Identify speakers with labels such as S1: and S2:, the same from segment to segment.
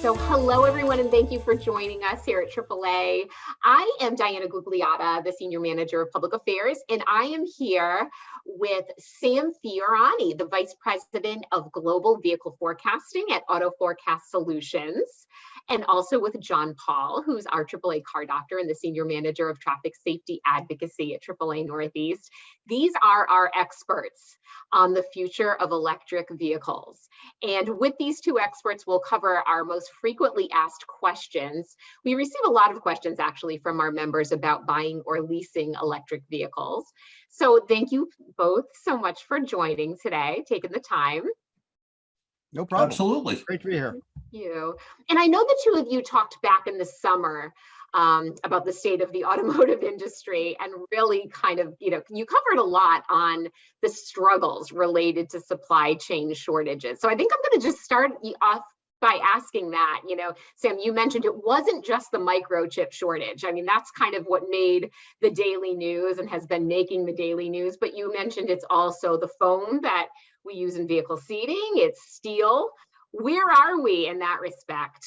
S1: So hello, everyone, and thank you for joining us here at AAA. I am Diana Gugliotta, the Senior Manager of Public Affairs, and I am here with Sam Fiorani, the Vice President of Global Vehicle Forecasting at AutoForecast Solutions, and also with John Paul, who's our AAA car doctor and the Senior Manager of Traffic Safety Advocacy at AAA Northeast. These are our experts on the future of electric vehicles. And with these two experts, we'll cover our most frequently asked questions. We receive a lot of questions actually from our members about buying or leasing electric vehicles. So thank you both so much for joining today, taking the time.
S2: No problem.
S3: Absolutely.
S2: Great to be here.
S1: Thank you. And I know the two of you talked back in the summer about the state of the automotive industry, and really kind of, you covered a lot on the struggles related to supply chain shortages. So I think I'm going to just start off by asking that. Sam, you mentioned it wasn't just the microchip shortage. I mean, that's kind of what made the daily news and has been making the daily news. But you mentioned it's also the foam that we use in vehicle seating, it's steel. Where are we in that respect?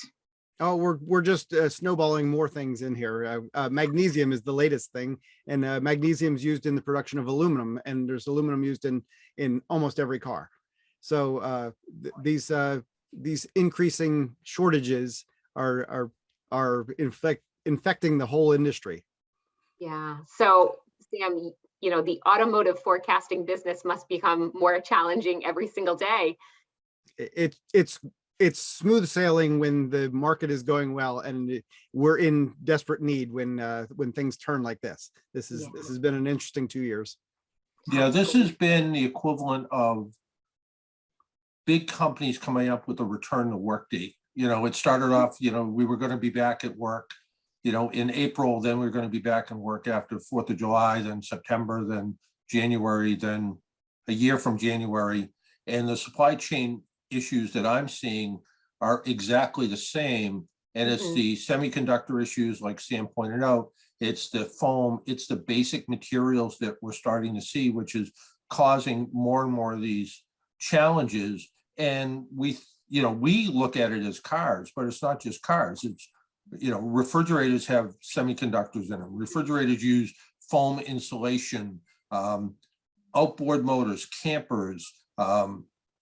S2: Oh, we're just snowballing more things in here. Magnesium is the latest thing, and magnesium is used in the production of aluminum, and there's aluminum used in almost every car. So these increasing shortages are infecting the whole industry. Yeah.
S1: So Sam, the automotive forecasting business must become more challenging every single day.
S2: It's smooth sailing when the market is going well, and we're in desperate need when things turn like this. This has been an interesting 2 years.
S3: Yeah, this has been the equivalent of big companies coming up with a return to work date. It started off, we were going to be back at work, in April, then we we're going to be back in work after 4th of July, then September, then January, then a year from January. And the supply chain issues that I'm seeing are exactly the same. And it's the semiconductor issues, like Sam pointed out, it's the foam, it's the basic materials that we're starting to see, which is causing more and more of these challenges. And we look at it as cars, but it's not just cars. It's, refrigerators have semiconductors in them. Refrigerators use foam insulation, outboard motors, campers,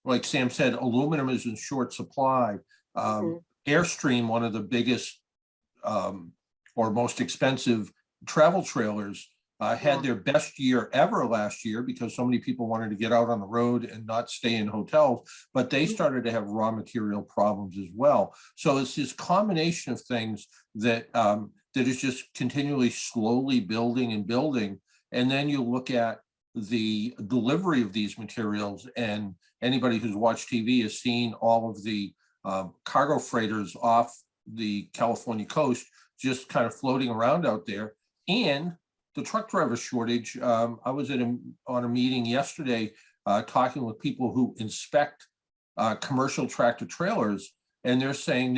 S3: like Sam said, aluminum is in short supply. Airstream, one of the biggest or most expensive travel trailers, had their best year ever last year because so many people wanted to get out on the road and not stay in hotels, but they started to have raw material problems as well. So it's this combination of things that that is just continually slowly building and building. And then you look at the delivery of these materials, and anybody who's watched TV has seen all of the cargo freighters off the California coast just kind of floating around out there. And the truck driver shortage. I was on a meeting yesterday talking with people who inspect commercial tractor trailers, and they're saying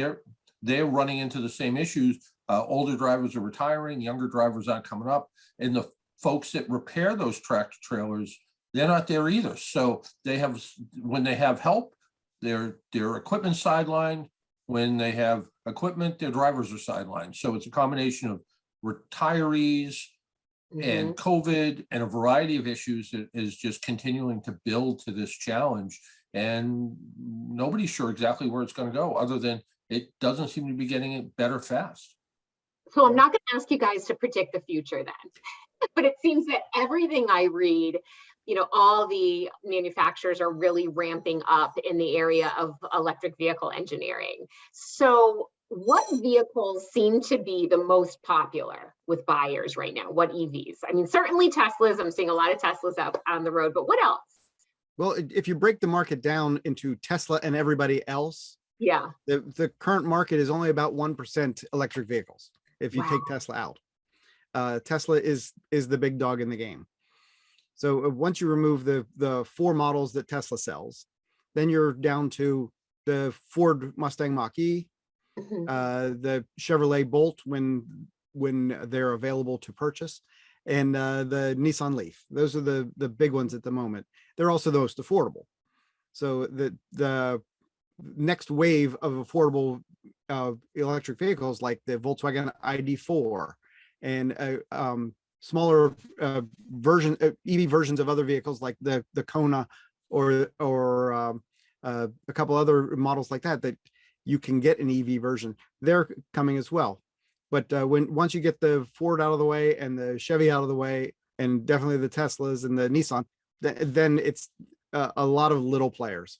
S3: they're running into the same issues. Older drivers are retiring, younger drivers aren't coming up, and the folks that repair those tractor trailers, they're not there either. So when they have help, their equipment sidelined. When they have equipment, their drivers are sidelined. So it's a combination of retirees and COVID and a variety of issues that is just continuing to build to this challenge. And nobody's sure exactly where it's going to go, other than it doesn't seem to be getting it better fast.
S1: So I'm not going to ask you guys to predict the future then, but it seems that everything I read, all the manufacturers are really ramping up in the area of electric vehicle engineering. So what vehicles seem to be the most popular with buyers right now? What EVs? I mean, certainly Teslas. I'm seeing a lot of Teslas out on the road, but what else?
S2: Well, if you break the market down into Tesla and everybody else, the current market is only about 1% electric vehicles. If you take Tesla out, Tesla is the big dog in the game. So once you remove the 4 models that Tesla sells, then you're down to the Ford Mustang Mach-E, the Chevrolet Bolt when they're available to purchase, and the Nissan Leaf. Those are the big ones at the moment. They're also the most affordable. So the next wave of affordable electric vehicles like the Volkswagen ID4 and smaller version EV versions of other vehicles like the Kona or a couple other models like that you can get an EV version. They're coming as well. But once you get the Ford out of the way and the Chevy out of the way, and definitely the Teslas and the Nissan, then it's a lot of little players.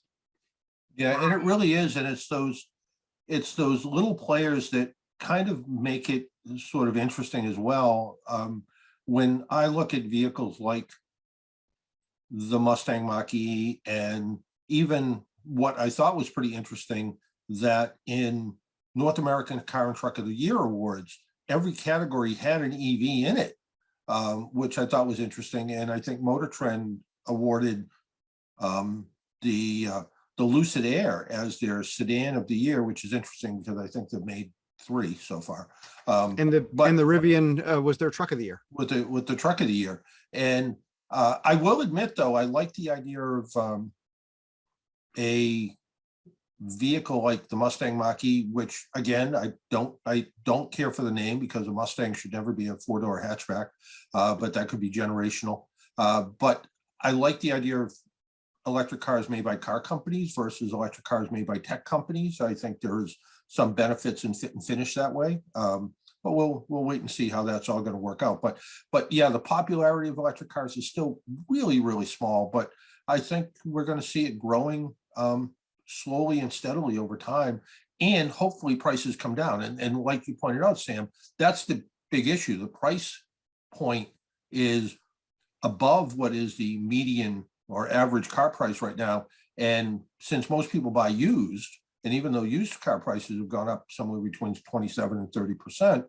S3: Yeah, and it really is, and it's those little players that kind of make it sort of interesting as well. When I look at vehicles like the Mustang Mach-E, and even what I thought was pretty interesting, that in North American Car and Truck of the Year awards, every category had an EV in it, which I thought was interesting. And I think Motor Trend awarded the Lucid Air as their sedan of the year, which is interesting because I think they've made 3 so far.
S2: And the Rivian was their truck of the year.
S3: With the truck of the year. And I will admit, though, I like the idea of a vehicle like the Mustang Mach-E, which again, I don't care for the name, because a Mustang should never be a 4-door hatchback, but that could be generational. But I like the idea of electric cars made by car companies versus electric cars made by tech companies. I think there's some benefits in fit and finish that way. But we'll wait and see how that's all going to work out. But yeah, the popularity of electric cars is still really, really small, but I think we're going to see it growing slowly and steadily over time, and hopefully prices come down. And like you pointed out, Sam, that's the big issue. The price point is above what is the median or average car price right now. And since most people buy used, and even though used car prices have gone up somewhere between 27 and 30%,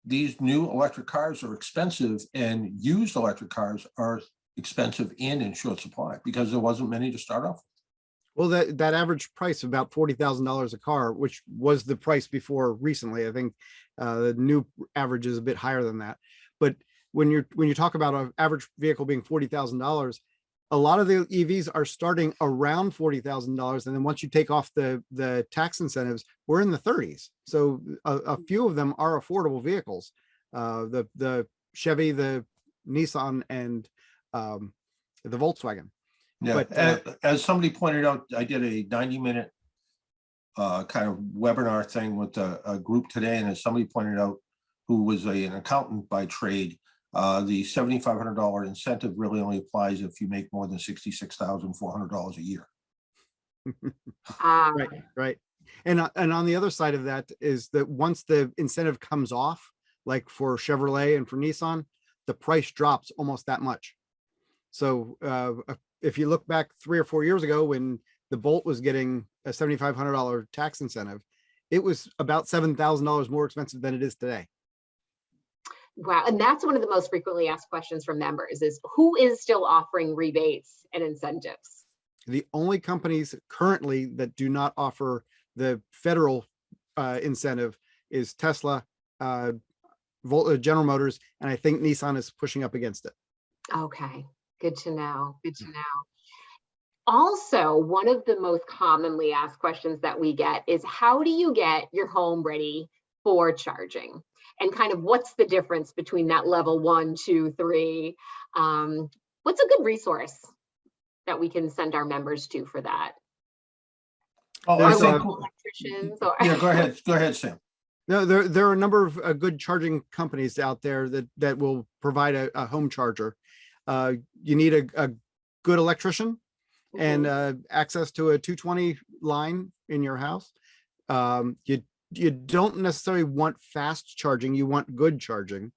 S3: these new electric cars are expensive, and used electric cars are expensive and in short supply because there wasn't many to start off with.
S2: Well, that average price of about $40,000 a car, which was the price before recently. I think the new average is a bit higher than that. But when you talk about an average vehicle being $40,000, a lot of the EVs are starting around $40,000, and then once you take off the tax incentives, we're in the 30s. So a few of them are affordable vehicles. The Chevy, the Nissan, and the Volkswagen.
S3: Yeah, but as somebody pointed out, I did a 90-minute kind of webinar thing with a group today, and as somebody pointed out, who was an accountant by trade, the $7,500 incentive really only applies if you make more than $66,400 a year.
S2: Right. And on the other side of that is that once the incentive comes off, like for Chevrolet and for Nissan, the price drops almost that much. So if you look back 3 or 4 years ago when the Bolt was getting a $7,500 tax incentive, it was about $7,000 more expensive than it is today.
S1: Wow. And that's one of the most frequently asked questions from members is who is still offering rebates and incentives?
S2: The only companies currently that do not offer the federal incentive is Tesla, General Motors, and I think Nissan is pushing up against it.
S1: Okay. Good to know. Good to know. Also, one of the most commonly asked questions that we get is how do you get your home ready for charging? And kind of what's the difference between that level 1, 2, 3? What's a good resource that we can send our members to for that?
S3: Oh,
S1: I think electricians or
S3: yeah, go ahead, Sam.
S2: No, there are a number of good charging companies out there that will provide a home charger. You need a good electrician and access to a 220 line in your house. You don't necessarily want fast charging, you want good charging,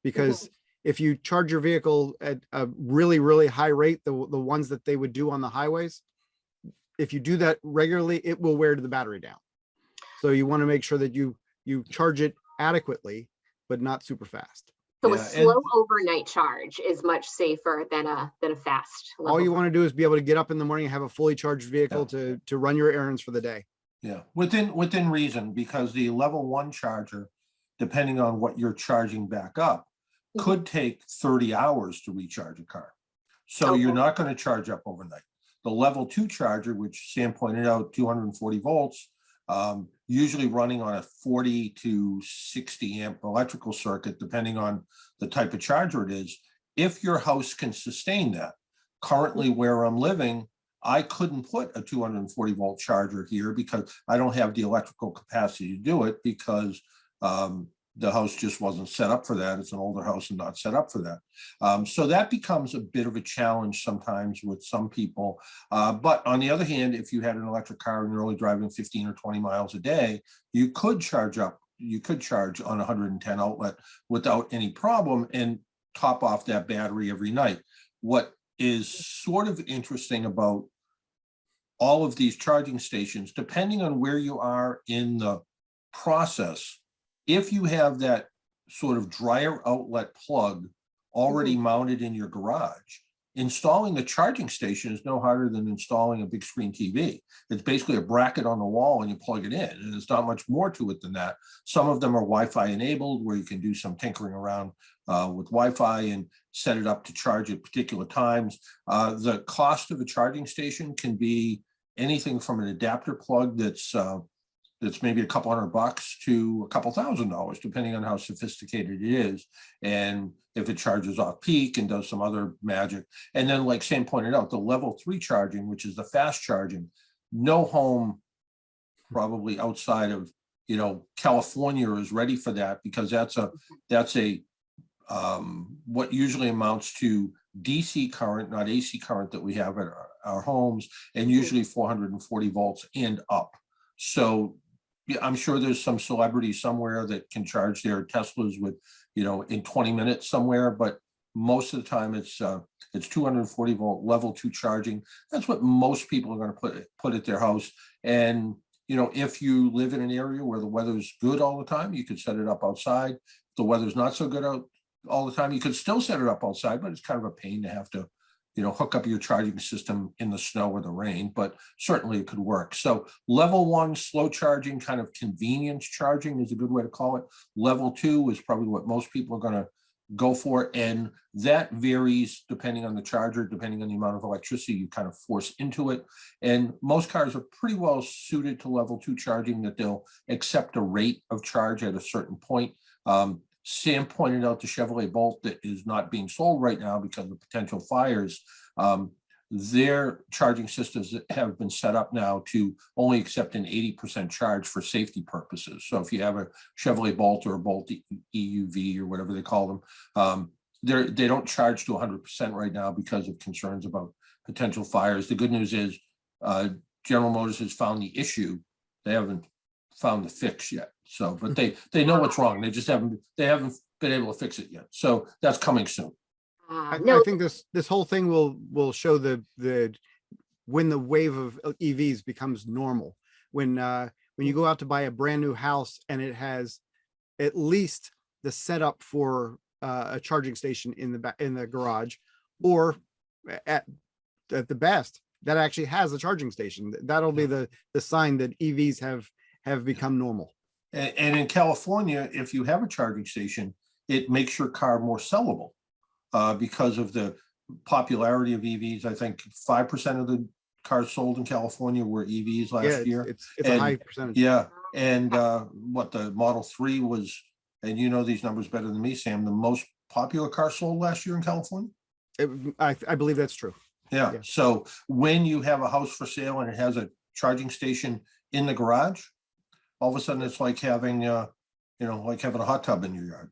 S2: because if you charge your vehicle at a really, really high rate, the ones that they would do on the highways, if you do that regularly, it will wear the battery down. So you want to make sure that you charge it adequately, but not super fast.
S1: So a slow overnight charge is much safer than a fast level.
S2: All you want to do is be able to get up in the morning and have a fully charged vehicle to run your errands for the day.
S3: Yeah, within reason, because the level 1 charger, depending on what you're charging back up, could take 30 hours to recharge a car. So you're not going to charge up overnight. the level 2 charger, which Sam pointed out, 240 volts, usually running on a 40 to 60 amp electrical circuit, depending on the type of charger it is. If your house can sustain that, currently where I'm living, I couldn't put a 240 volt charger here because I don't have the electrical capacity to do it, because the house just wasn't set up for that. It's an older house and not set up for that. So that becomes a bit of a challenge sometimes with some people. But on the other hand, if you had an electric car and you're only driving 15 or 20 miles a day, you could charge on 110 outlet without any problem and top off that battery every night. What is sort of interesting about all of these charging stations, depending on where you are in the process, if you have that sort of dryer outlet plug already mounted in your garage, installing a charging station is no harder than installing a big screen TV. It's basically a bracket on the wall and you plug it in, and there's not much more to it than that. Some of them are Wi-Fi enabled, where you can do some tinkering around with Wi-Fi and set it up to charge at particular times. The cost of a charging station can be anything from an adapter plug that's maybe a couple $100 to a couple $1,000, depending on how sophisticated it is, and if it charges off peak and does some other magic. And then, like Sam pointed out, the level 3 charging, which is the fast charging, no home probably outside of California is ready for that, because that's a what usually amounts to DC current, not AC current, that we have at our homes, and usually 440 volts and up. So I'm sure there's some celebrity somewhere that can charge their Teslas with, in 20 minutes somewhere, but most of the time it's 240 volt level 2 charging. That's what most people are going to put at their house. And if you live in an area where the weather's good all the time, you could set it up outside. If the weather's not so good out all the time, you could still set it up outside, but it's kind of a pain to have to hook up your charging system in the snow or the rain, but certainly it could work. So level 1 slow charging, kind of convenience charging, is a good way to call it. Level 2 is probably what most people are going to go for, and that varies depending on the charger, depending on the amount of electricity you kind of force into it. And most cars are pretty well suited to level 2 charging, that they'll accept a rate of charge at a certain point. Sam pointed out the Chevrolet Bolt that is not being sold right now because of potential fires. Their charging systems have been set up now to only accept an 80% charge for safety purposes. So if you have a Chevrolet Bolt or a Bolt EUV or whatever they call them, they don't charge to 100% right now because of concerns about potential fires. The good news is General Motors has found the issue. They haven't found the fix yet. So, but they know what's wrong. They just haven't been able to fix it yet. So that's coming soon.
S2: I think this whole thing will show the when the wave of EVs becomes normal. When you go out to buy a brand new house and it has at least the setup for a charging station in the garage, or at the best that actually has a charging station, that'll be the sign that EVs have become normal.
S3: And in California, if you have a charging station, it makes your car more sellable because of the popularity of EVs. I think 5% of the cars sold in California were EVs last year.
S2: It's a high percentage.
S3: Yeah, and what the Model 3 was, and these numbers better than me, Sam, the most popular car sold last year in California?
S2: I believe that's true.
S3: Yeah. So when you have a house for sale and it has a charging station in the garage, all of a sudden it's like having like having a hot tub in your yard.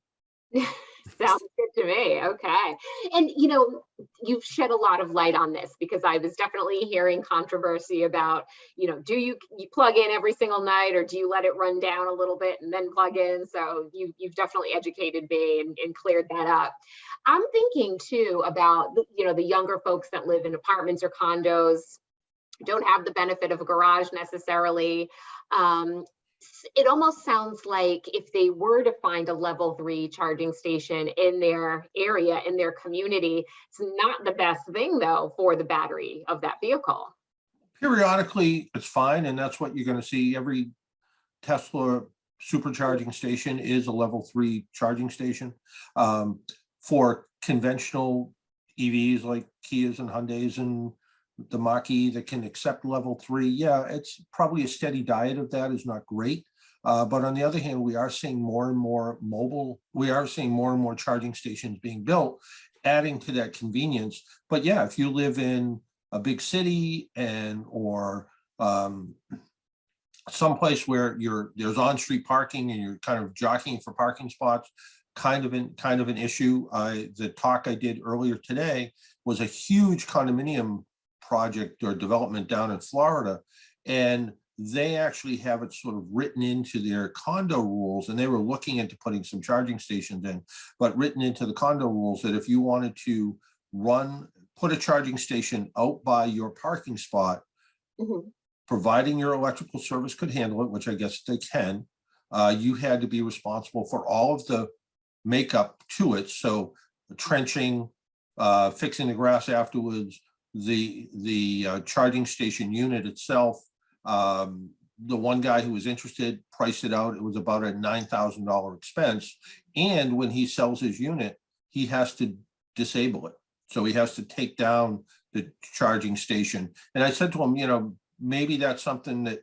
S1: Sounds good to me. Okay. And you've shed a lot of light on this, because I was definitely hearing controversy about, do you plug in every single night, or do you let it run down a little bit and then plug in? So you've definitely educated me and cleared that up. I'm thinking too about the younger folks that live in apartments or condos, don't have the benefit of a garage necessarily. It almost sounds like if they were to find a level 3 charging station in their area, in their community, it's not the best thing though for the battery of that vehicle.
S3: Periodically, it's fine, and that's what you're going to see. Every Tesla supercharging station is a level 3 charging station. For conventional EVs like Kias and Hyundais and the Mach-E that can accept level 3. Yeah, it's probably a steady diet of that is not great. But on the other hand, we are seeing more and more we are seeing more and more charging stations being built, adding to that convenience. But yeah, if you live in a big city or someplace where there's on-street parking and you're kind of jockeying for parking spots, kind of an issue. The talk I did earlier today was a huge condominium project or development down in Florida, and they actually have it sort of written into their condo rules, and they were looking into putting some charging stations in, but written into the condo rules that if you wanted to put a charging station out by your parking spot, providing your electrical service could handle it, which I guess they can, you had to be responsible for all of the makeup to it. So trenching, fixing the grass afterwards, the charging station unit itself. The one guy who was interested priced it out. It was about a $9,000 expense. And when he sells his unit, he has to disable it. So he has to take down the charging station. And I said to him, maybe that's something that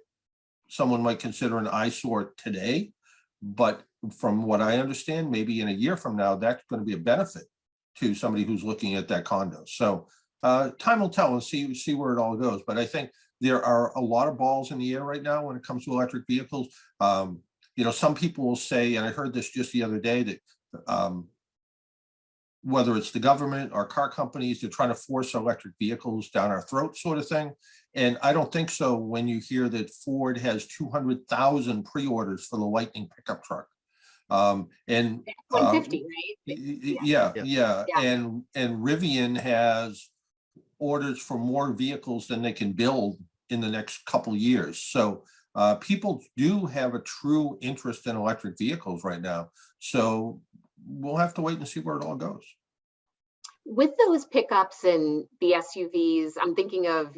S3: someone might consider an eyesore today. But from what I understand, maybe in a year from now, that's going to be a benefit to somebody who's looking at that condo. So time will tell and see where it all goes. But I think there are a lot of balls in the air right now when it comes to electric vehicles. Some people will say, and I heard this just the other day, that whether it's the government or car companies, they're trying to force electric vehicles down our throat sort of thing. And I don't think so when you hear that Ford has 200,000 pre-orders for the Lightning pickup truck. And
S1: 150, right?
S3: Yeah. And Rivian has orders for more vehicles than they can build in the next couple of years. So people do have a true interest in electric vehicles right now. So we'll have to wait and see where it all goes.
S1: With those pickups and the SUVs, I'm thinking of,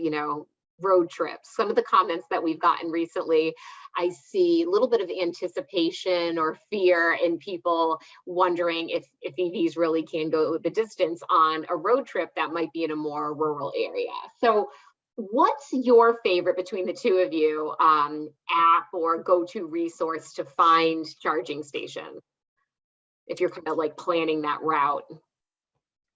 S1: road trips. Some of the comments that we've gotten recently, I see a little bit of anticipation or fear in people wondering if EVs really can go the distance on a road trip that might be in a more rural area. So what's your favorite between the two of you, app or go-to resource to find charging stations, if you're kind of like planning that route?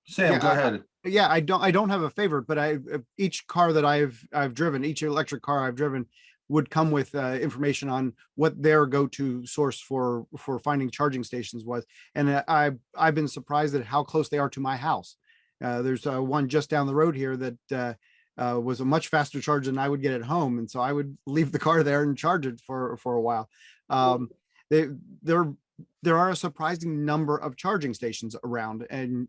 S3: Sam, go ahead.
S2: Yeah, I don't have a favorite, but each car that I've driven, each electric car I've driven would come with information on what their go-to source for finding charging stations was. And I've been surprised at how close they are to my house. There's one just down the road here that was a much faster charge than I would get at home. And so I would leave the car there and charge it for a while. There are a surprising number of charging stations around, and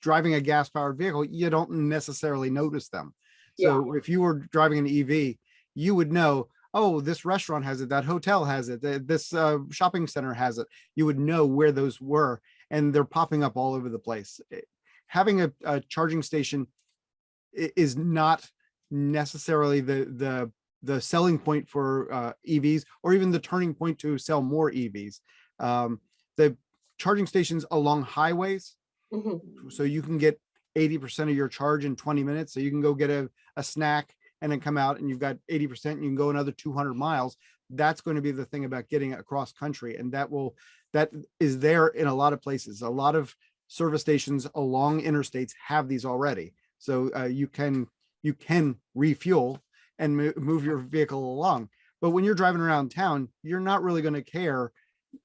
S2: driving a gas-powered vehicle, you don't necessarily notice them. So if you were driving an EV, you would know, oh, this restaurant has it, that hotel has it, this shopping center has it. You would know where those were, and they're popping up all over the place. Having a charging station is not necessarily the selling point for EVs, or even the turning point to sell more EVs. The charging stations along highways, so you can get 80% of your charge in 20 minutes. So you can go get a snack and then come out and you've got 80%, and you can go another 200 miles. That's going to be the thing about getting across country. And that is there in a lot of places. A lot of service stations along interstates have these already. So you can refuel and move your vehicle along. But when you're driving around town, you're not really going to care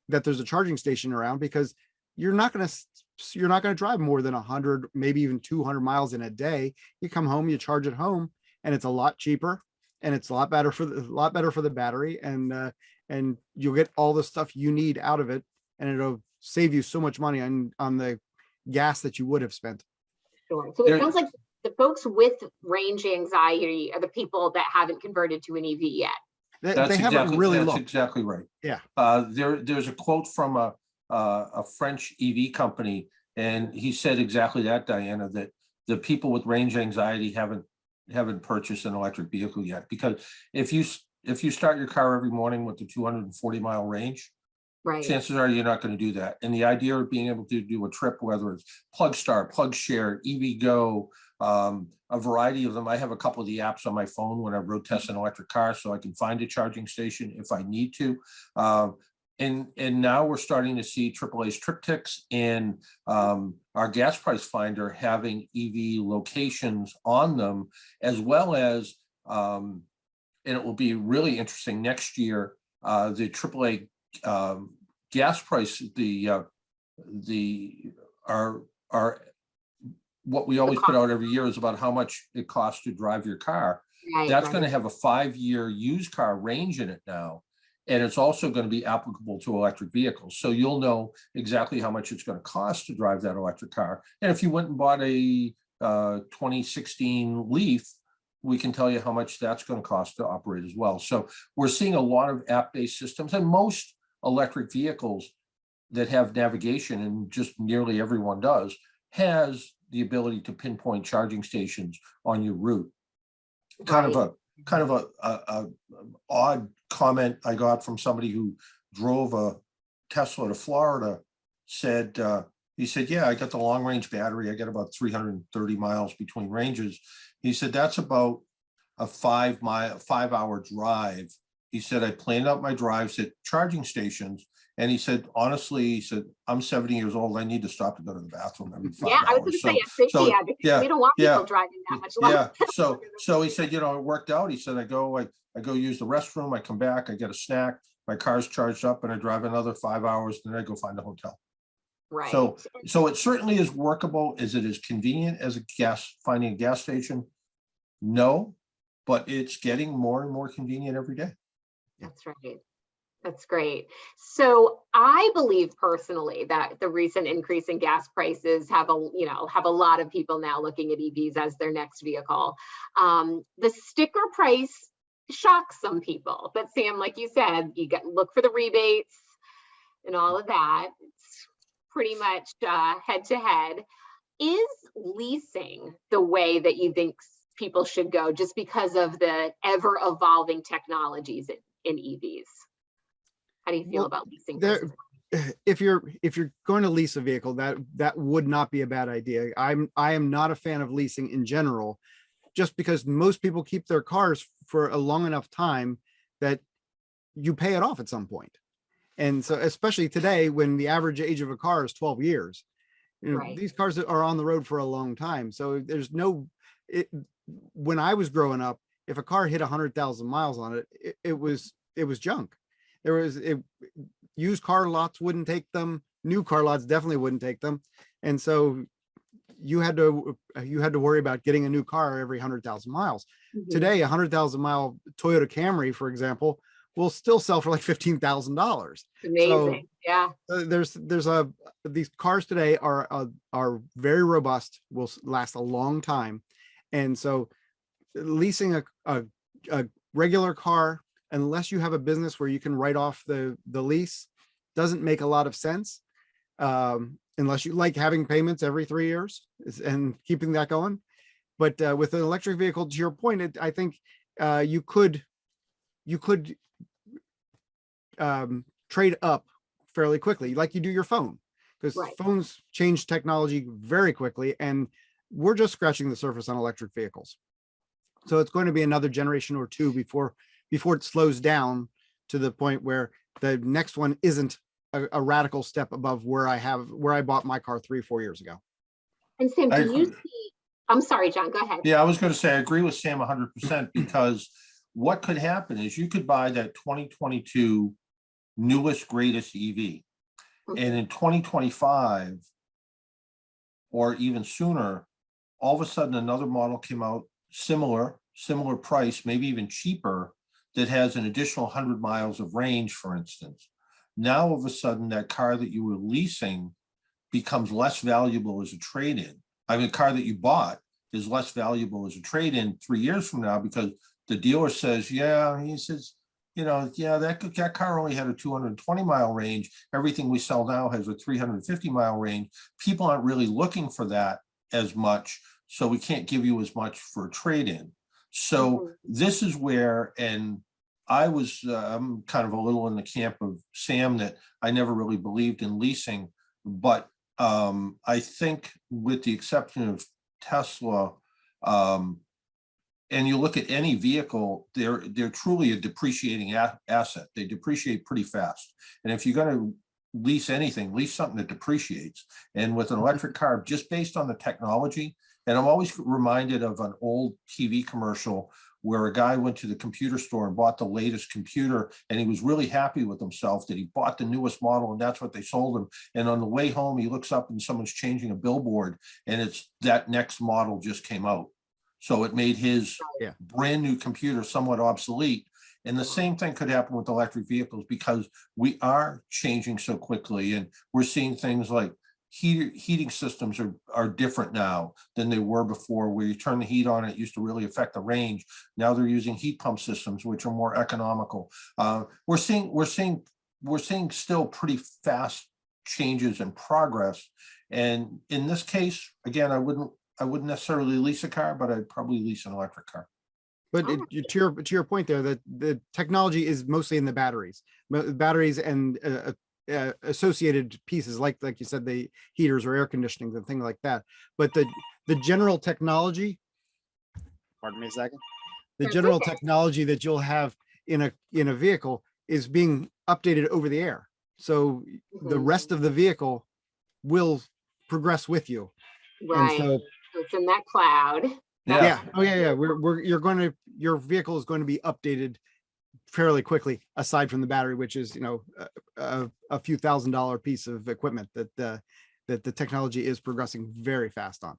S2: that there's a charging station around, because you're not going to drive more than 100, maybe even 200 miles in a day. You come home, you charge at home, and it's a lot cheaper, and it's a lot better for the battery, and you'll get all the stuff you need out of it, and it'll save you so much money on the gas that you would have spent.
S1: Sure. So it sounds like the folks with range anxiety are the people that haven't converted to an EV yet.
S2: They haven't really looked.
S3: That's exactly right.
S2: Yeah.
S3: There's a quote from a French EV company, and he said exactly that, Diana, that the people with range anxiety haven't purchased an electric vehicle yet, because if you start your car every morning with the 240-mile range, right, chances are you're not going to do that. And the idea of being able to do a trip, whether it's Plug Star, Plug Share, EV Go, a variety of them. I have a couple of the apps on my phone when I road test an electric car, so I can find a charging station if I need to. And now we're starting to see AAA's TripTics and our gas price finder having EV locations on them, as well as, and it will be really interesting next year, the AAA gas price, our what we always put out every year is about how much it costs to drive your car.
S1: Right,
S3: That's going to have a 5-year used car range in it now. And it's also going to be applicable to electric vehicles. So you'll know exactly how much it's going to cost to drive that electric car. And if you went and bought a 2016 Leaf, we can tell you how much that's going to cost to operate as well. So we're seeing a lot of app-based systems, and most electric vehicles that have navigation, and just nearly everyone does, has the ability to pinpoint charging stations on your route. Kind of a odd comment I got from somebody who drove a Tesla to Florida. He said, yeah, I got the long range battery. I got about 330 miles between ranges. He said, that's about a 5-hour drive. He said, I planned out my drives at charging stations. And he said, honestly, he said, I'm 70 years old. I need to stop to go to the bathroom every 5 hours.
S1: Yeah, I was going to say, safety advocate. We don't want people driving that much longer.
S3: Yeah. So he said, it worked out. He said, I go use the restroom. I come back. I get a snack. My car's charged up, and I drive another 5 hours. Then I go find a hotel.
S1: Right.
S3: So it certainly is workable. Is it as convenient as finding a gas station? No, but it's getting more and more convenient every day.
S1: That's right. That's great. So I believe personally that the recent increase in gas prices have a lot of people now looking at EVs as their next vehicle. The sticker price shocks some people, but Sam, like you said, look for the rebates and all of that. It's pretty much head to head. Is leasing the way that you think people should go, just because of the ever evolving technologies in EVs? How do you feel about leasing?
S2: If you're going to lease a vehicle, that would not be a bad idea. I am not a fan of leasing in general, just because most people keep their cars for a long enough time that you pay it off at some point. And so, especially today, when the average age of a car is 12 years,
S1: right.
S2: These cars are on the road for a long time. So there's when I was growing up, if a car hit 100,000 miles on it, it was junk. Used car lots wouldn't take them. New car lots definitely wouldn't take them. And so you had to worry about getting a new car every 100,000 miles. Mm-hmm. Today, 100,000 mile Toyota Camry, for example, will still sell for like $15,000.
S1: Amazing. Yeah.
S2: These cars today are very robust, will last a long time. And so leasing a regular car, unless you have a business where you can write off the lease, doesn't make a lot of sense. Unless you like having payments every 3 years and keeping that going. But with an electric vehicle, to your point, I think you could trade up fairly quickly, like you do your phone, because phones change technology very quickly, and we're just scratching the surface on electric vehicles. So it's going to be another generation or two before it slows down to the point where the next one isn't a radical step above where I bought my car 3-4 years ago.
S1: And Sam, do you see? I'm sorry, John, go ahead.
S3: Yeah, I was going to say I agree with Sam 100%, because what could happen is you could buy that 2022 newest, greatest EV, and in 2025 or even sooner, all of a sudden another model came out, similar price, maybe even cheaper, that has an additional 100 miles of range, for instance. Now, all of a sudden, that car that you were leasing becomes less valuable as a trade-in. I mean, the car that you bought is less valuable as a trade-in 3 years from now, because the dealer says, that car only had a 220 mile range. Everything we sell now has a 350 mile range. People aren't really looking for that as much, so we can't give you as much for a trade-in. So this is where, and I'm kind of a little in the camp of Sam, that I never really believed in leasing, but I think with the exception of Tesla, And you look at any vehicle, they're truly a depreciating asset. They depreciate pretty fast. And if you're going to lease anything, lease something that depreciates. And with an electric car, just based on the technology, and I'm always reminded of an old TV commercial where a guy went to the computer store and bought the latest computer, and he was really happy with himself that he bought the newest model, and that's what they sold him. And on the way home, he looks up and someone's changing a billboard, and it's that next model just came out. So it made his brand new computer somewhat obsolete. And the same thing could happen with electric vehicles, because we are changing so quickly, and we're seeing things like heating systems are different now than they were before, where you turn the heat on, it used to really affect the range. Now they're using heat pump systems, which are more economical. We're seeing still pretty fast changes and progress. And in this case, again, I wouldn't necessarily lease a car, but I'd probably lease an electric car.
S2: But to your point there, that the technology is mostly in the batteries and associated pieces, like you said, the heaters or air conditioning and things like that. But the general technology, pardon me a second, the general technology that you'll have in a vehicle is being updated over the air. So the rest of the vehicle will progress with you.
S1: Right. And so it's in that cloud.
S2: Yeah. Oh yeah. Your vehicle is going to be updated fairly quickly, aside from the battery, which is, a few $1,000 piece of equipment that the technology is progressing very fast on.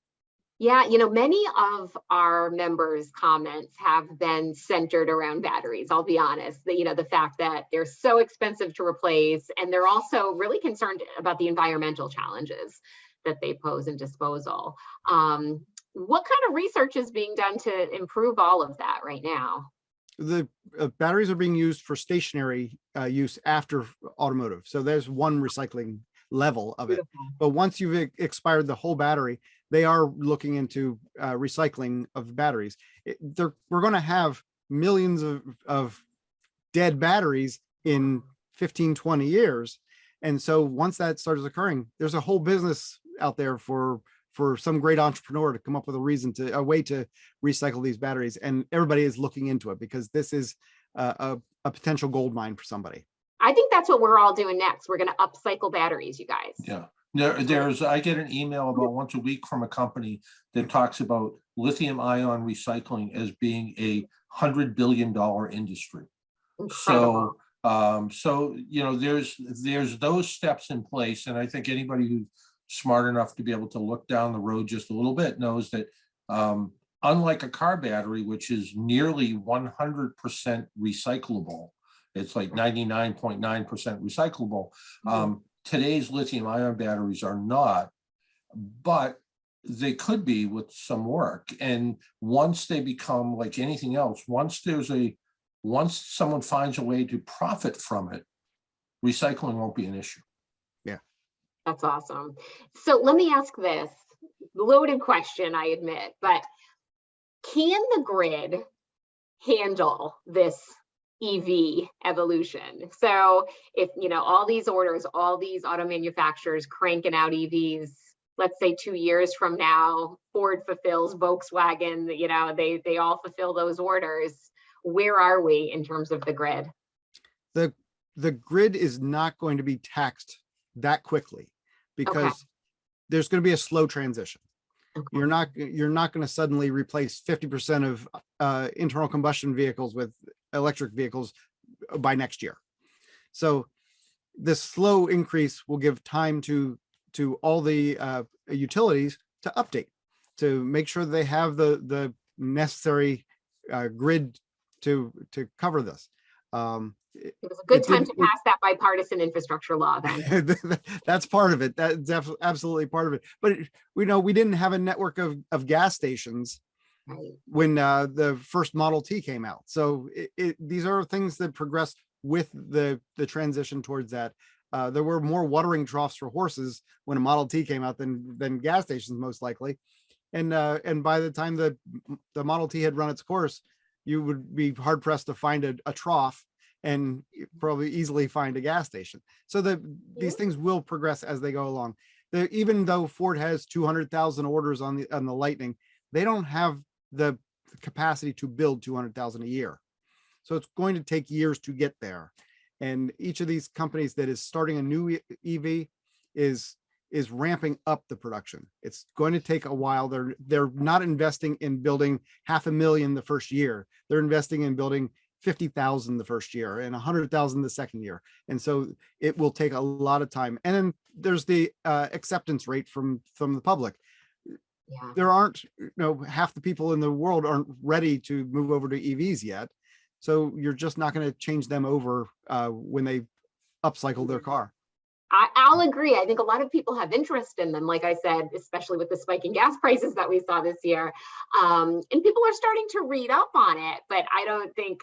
S1: Yeah, many of our members' comments have been centered around batteries. I'll be honest, the fact that they're so expensive to replace, and they're also really concerned about the environmental challenges that they pose in disposal. What kind of research is being done to improve all of that right now?
S2: The batteries are being used for stationary use after automotive. So there's one recycling level of it. But once you've expired the whole battery, they are looking into recycling of batteries. We're going to have millions of dead batteries in 15, 20 years. And so once that starts occurring, there's a whole business out there for some great entrepreneur to come up with a way to recycle these batteries. And everybody is looking into it, because this is a potential gold mine for somebody.
S1: I think that's what we're all doing next. We're going to upcycle batteries, you guys.
S3: Yeah. I get an email about once a week from a company that talks about lithium ion recycling as being a $100 billion industry. Incredible. So there's those steps in place. And I think anybody who's smart enough to be able to look down the road just a little bit knows that unlike a car battery, which is nearly 100% recyclable, it's like 99.9% recyclable. Today's lithium ion batteries are not, but they could be with some work. And once they become like anything else, once someone finds a way to profit from it, recycling won't be an issue.
S2: Yeah.
S1: That's awesome. So let me ask this loaded question, I admit, but can the grid handle this EV evolution? So if, all these orders, all these auto manufacturers cranking out EVs, let's say 2 years from now, Ford fulfills, Volkswagen, they all fulfill those orders. Where are we in terms of the grid?
S2: The grid is not going to be taxed that quickly, because there's going to be a slow transition. You're not going to suddenly replace 50% of internal combustion vehicles with electric vehicles by next year. So this slow increase will give time to all the utilities to update, to make sure they have the necessary grid to cover this.
S1: It was a good time to pass that bipartisan infrastructure law then.
S2: That's part of it. That's absolutely part of it. But we didn't have a network of gas stations when the first Model T came out. So these are things that progressed with the transition towards that. There were more watering troughs for horses when a Model T came out than gas stations, most likely. And by the time the Model T had run its course, you would be hard pressed to find a trough and probably easily find a gas station. So these things will progress as they go along. Even though Ford has 200,000 orders on the Lightning, they don't have the capacity to build 200,000 a year. So it's going to take years to get there. And each of these companies that is starting a new EV is ramping up the production. It's going to take a while. They're not investing in building 500,000 the first year. They're investing in building 50,000 the first year and 100,000 the second year. And so it will take a lot of time. And then there's the acceptance rate from the public.
S1: Yeah.
S2: There aren't, half the people in the world aren't ready to move over to EVs yet. So you're just not going to change them over when they upcycle their car.
S1: I'll agree. I think a lot of people have interest in them, like I said, especially with the spike in gas prices that we saw this year. And people are starting to read up on it, but I don't think,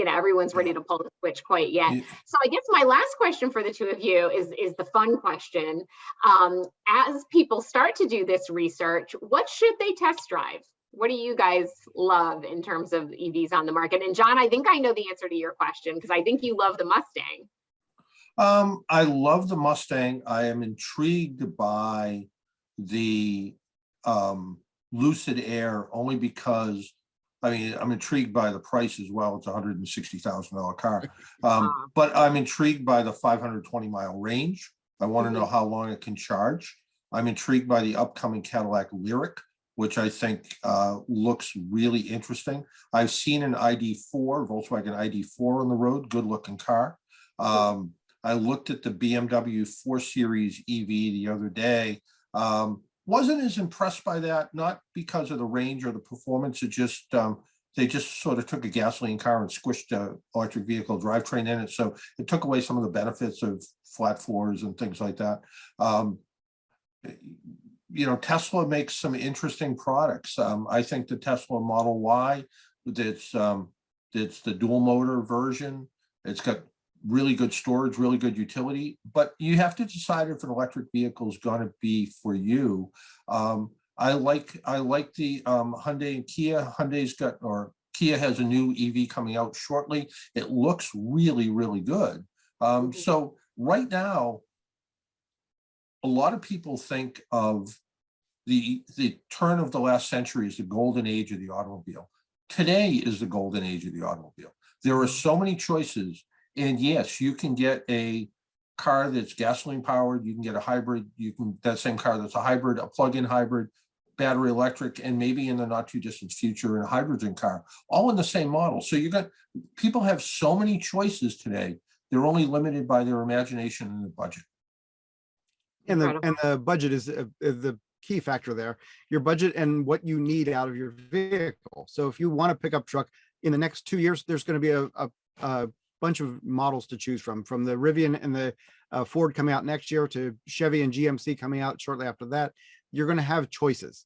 S1: everyone's ready to pull the switch quite yet. So I guess my last question for the two of you is the fun question. As people start to do this research, what should they test drive? What do you guys love in terms of EVs on the market? And John, I think I know the answer to your question because I think you love the Mustang.
S3: I love the Mustang. I am intrigued by the Lucid Air only because, I'm intrigued by the price as well. It's a $160,000 car. But I'm intrigued by the 520-mile range. I want to know how long it can charge. I'm intrigued by the upcoming Cadillac Lyriq, which I think looks really interesting. I've seen an ID4, Volkswagen ID4 on the road, good looking car. I looked at the BMW 4 Series EV the other day. Wasn't as impressed by that, not because of the range or the performance. It just, they just sort of took a gasoline car and squished an electric vehicle drivetrain in it. So it took away some of the benefits of flat floors and things like that. Tesla makes some interesting products. I think the Tesla Model Y, it's the dual motor version. It's got really good storage, really good utility, but you have to decide if an electric vehicle is going to be for you. I like the Hyundai and Kia. Kia has a new EV coming out shortly. It looks really, really good. So right now, a lot of people think of the turn of the last century as the golden age of the automobile. Today is the golden age of the automobile. There are so many choices. And yes, you can get a car that's gasoline powered, you can get a hybrid, that same car that's a hybrid, a plug-in hybrid, battery electric, and maybe in the not too distant future, a hydrogen car, all in the same model. So people have so many choices today, they're only limited by their imagination and the budget.
S2: And the budget is the key factor there, your budget and what you need out of your vehicle. So if you want a pickup truck in the next 2 years, there's going to be a bunch of models to choose from the Rivian and the Ford coming out next year to Chevy and GMC coming out shortly after that. You're going to have choices.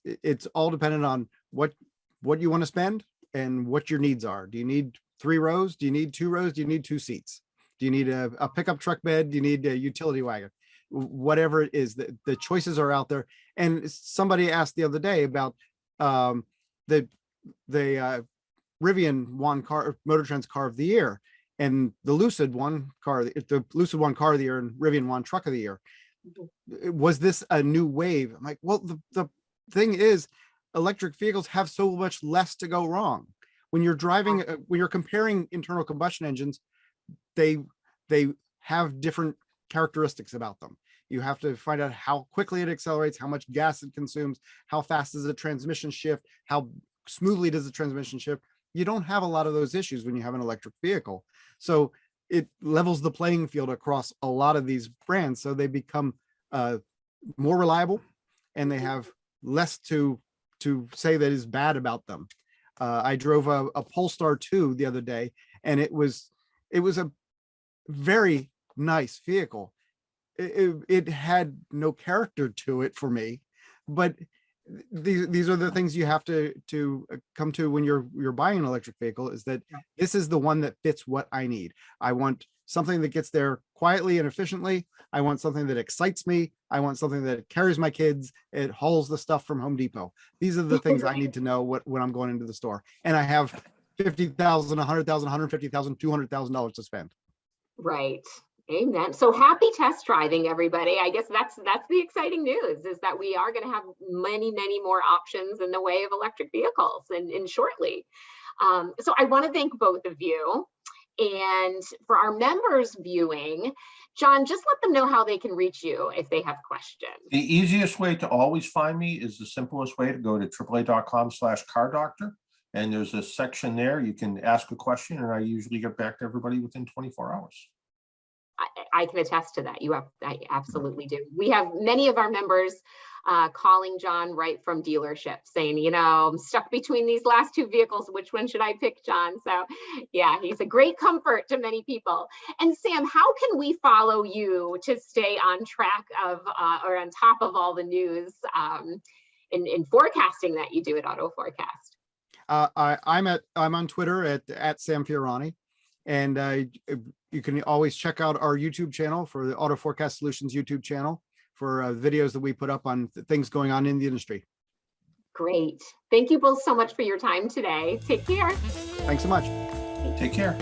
S2: It's all dependent on what you want to spend and what your needs are. Do you need 3 rows? Do you need 2 rows? Do you need 2 seats? Do you need a pickup truck bed? Do you need a utility wagon? Whatever it is, the choices are out there. And somebody asked the other day about the Rivian won Motor Trend's Car of the Year, and the Lucid won car of the year, and Rivian won Truck of the Year. Was this a new wave? I'm like, well, the thing is, electric vehicles have so much less to go wrong. When you're driving, when you're comparing internal combustion engines, they have different characteristics about them. You have to find out how quickly it accelerates, how much gas it consumes, how fast does the transmission shift, how smoothly does the transmission shift. You don't have a lot of those issues when you have an electric vehicle. So it levels the playing field across a lot of these brands. So they become more reliable and they have less to say that is bad about them. I drove a Polestar 2 the other day, and it was a very nice vehicle. It had no character to it for me, but these are the things you have to come to when you're buying an electric vehicle, is that this is the one that fits what I need. I want something that gets there quietly and efficiently. I want something that excites me. I want something that carries my kids. It hauls the stuff from Home Depot. These are the things I need to know when I'm going into the store. And I have $50,000, $100,000, $150,000, $200,000 to spend.
S1: Right. Amen. So happy test driving, everybody. I guess that's the exciting news, is that we are going to have many, many more options in the way of electric vehicles and shortly. So I want to thank both of you. And for our members viewing, John, just let them know how they can reach you if they have questions.
S3: The easiest way to always find me is the simplest way to go to AAA.com/car doctor. And there's a section there. You can ask a question, and I usually get back to everybody within 24 hours.
S1: I can attest to that. I absolutely do. We have many of our members calling John right from dealership saying, you know, I'm stuck between these last two vehicles. Which one should I pick, John? So yeah, he's a great comfort to many people. And Sam, how can we follow you to stay on track of or on top of all the news in forecasting that you do at AutoForecast?
S2: I'm on Twitter at Sam Fiorani, and you can always check out our YouTube channel for the AutoForecast Solutions YouTube channel for videos that we put up on things going on in the industry.
S1: Great. Thank you both so much for your time today. Take care.
S2: Thanks so much.
S3: Take care.